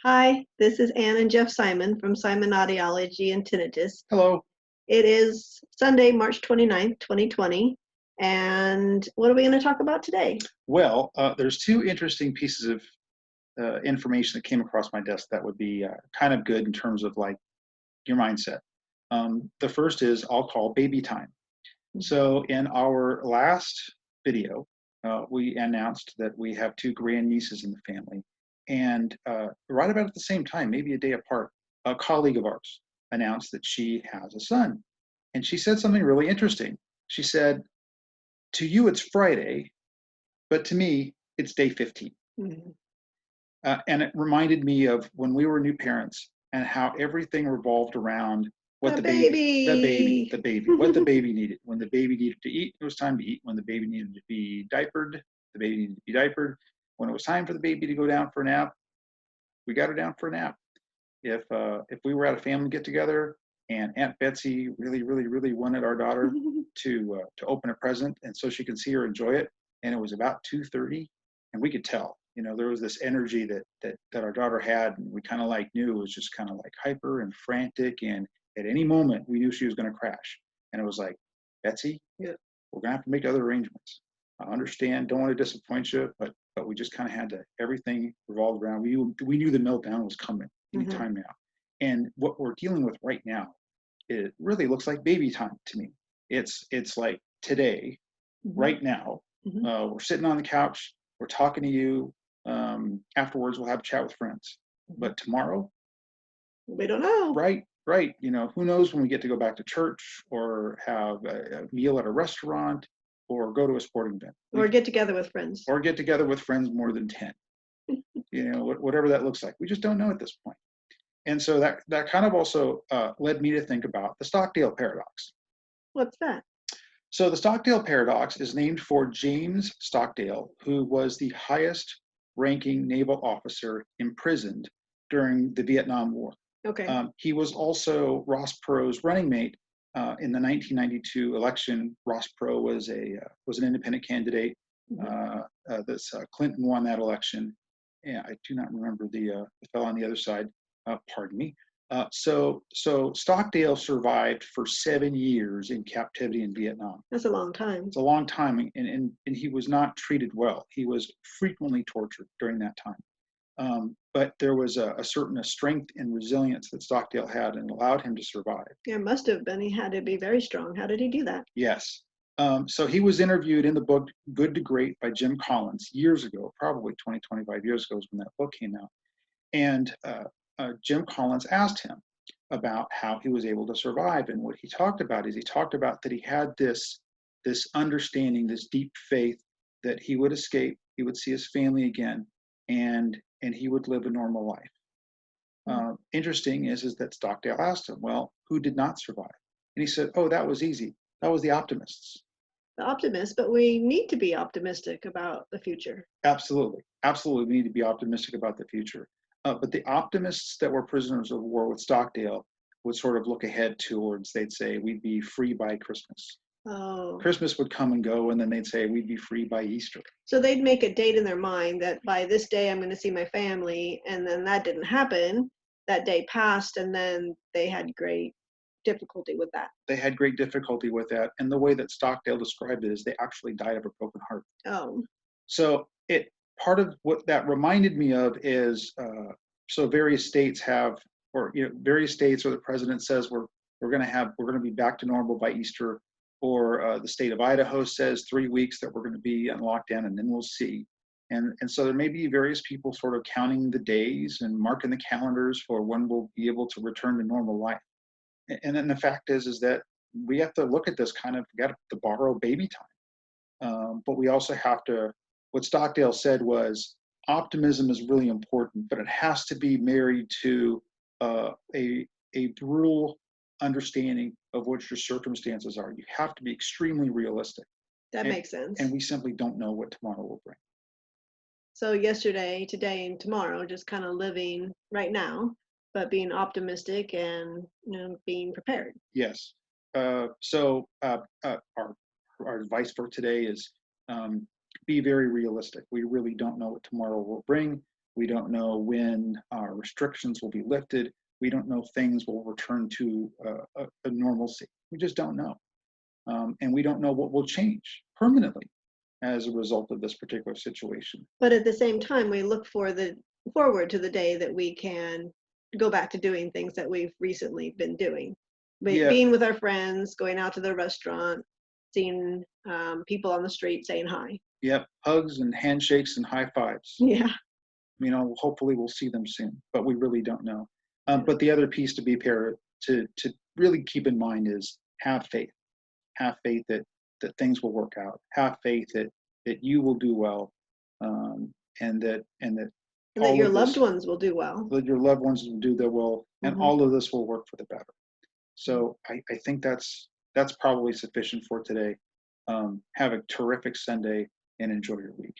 Hi, this is Ann and Jeff Simon from Simon Audiology and Tinnitus. Hello. It is Sunday, March 29th, 2020. And what are we going to talk about today? Well, there's two interesting pieces of information that came across my desk that would be kind of good in terms of like your mindset. The first is I'll call baby time. So in our last video, we announced that we have two grandnieces in the family. And right about at the same time, maybe a day apart, a colleague of ours announced that she has a son. And she said something really interesting. She said, to you, it's Friday, but to me, it's day 15. Mhm. And it reminded me of when we were new parents and how everything revolved around what The the baby, what the baby. baby needed. When the baby needed to eat, it was time to eat. When the baby needed to be diapered, the baby needed to be diapered. When it was time for the baby to go down for a nap, we got her down for a nap. If we were at a family get together and Aunt Betsy really wanted our daughter to open a present and so she could see her enjoy it, and it was about 2:30, and we could tell, there was this energy that our daughter had, and we kind of like knew it was just kind of like hyper and frantic, and at any moment we knew she was going to crash, and it was like, Betsy, Yeah. we're going to have to make other arrangements. I understand, don't want to disappoint you, but we just kind of had to. Everything revolved around. We knew the meltdown was coming anytime now, and what we're dealing with right now, it really looks like baby time to me. It's like today, right now. We're sitting on the couch. We're talking to you. Afterwards, we'll have a chat with friends. But tomorrow, We don't know. right. Who knows when we get to go back to church or have a meal at a restaurant or go to a sporting event. Or get together with friends. Or get together with friends more than 10. Whatever that looks like. We just don't know at this point. And so that kind of also led me to think about the Stockdale paradox. What's that? So the Stockdale paradox is named for James Stockdale, who was the highest ranking naval officer imprisoned during the Vietnam War. Okay. He was also Ross Perot's running mate in the 1992 election. Ross Perot was an independent candidate. Clinton won that election. Yeah, I do not remember the fellow on the other side. Pardon me. So Stockdale survived for 7 years in captivity in Vietnam. That's a long time. It's a long time, and he was not treated well. He was frequently tortured during that time. But there was a certain strength and resilience that Stockdale had and allowed him to survive. Yeah, it must have been. He had to be very strong. How did he do that? Yes. So he was interviewed in the book Good to Great by Jim Collins years ago, probably 20, 25 years ago is when that book came out. And Jim Collins asked him about how he was able to survive. And what he talked about is that he had this understanding, this deep faith that he would escape, he would see his family again, and he would live a normal life. Interesting is that Stockdale asked him, well, who did not survive? And he said, oh, that was easy. That was the optimists. The optimist, but we need to be optimistic about the future. Absolutely. We need to be optimistic about the future. But the optimists that were prisoners of war with Stockdale would sort of look ahead towards, they'd say, we'd be free by Christmas. Oh. Christmas would come and go, and then they'd say, we'd be free by Easter. So they'd make a date in their mind that by this day I'm going to see my family, and then that didn't happen. That day passed, and then they had great difficulty with that. They had great difficulty with that, and the way that Stockdale described it is they actually died of a broken heart. Oh. So part of what that reminded me of is so various states have, or various states, or the president says we're going to be back to normal by Easter, or the state of Idaho says 3 weeks that we're going to be on lockdown, and then we'll see. And so there may be various people sort of counting the days and marking the calendars for when we'll be able to return to normal life. And then the fact is that we have to look at this kind of, we got to borrow baby time. But we also have to, what Stockdale said was, optimism is really important, but it has to be married to a brutal understanding of what your circumstances are. You have to be extremely realistic. That makes sense. And we simply don't know what tomorrow will bring. So yesterday, today, and tomorrow, just kind of living right now, but being optimistic and being prepared. Yes. So our advice for today is be very realistic. We really don't know what tomorrow will bring. We don't know when restrictions will be lifted. We don't know things will return to a normalcy. We just don't know. And we don't know what will change permanently as a result of this particular situation. But at the same time, we look forward to the day that we can go back to doing things that we've recently been doing. Yeah. Being with our friends, going out to the restaurant, seeing people on the street saying hi. Yep. Hugs and handshakes and high fives. Yeah. Hopefully we'll see them soon, but we really don't know. Yeah. But the other piece to really keep in mind is have faith. Have faith that things will work out. Have faith that you will do well, and that your loved ones will do well. That your loved ones will do their well, and all of this will work for the better. So I think that's probably sufficient for today. Have a terrific Sunday and enjoy your week.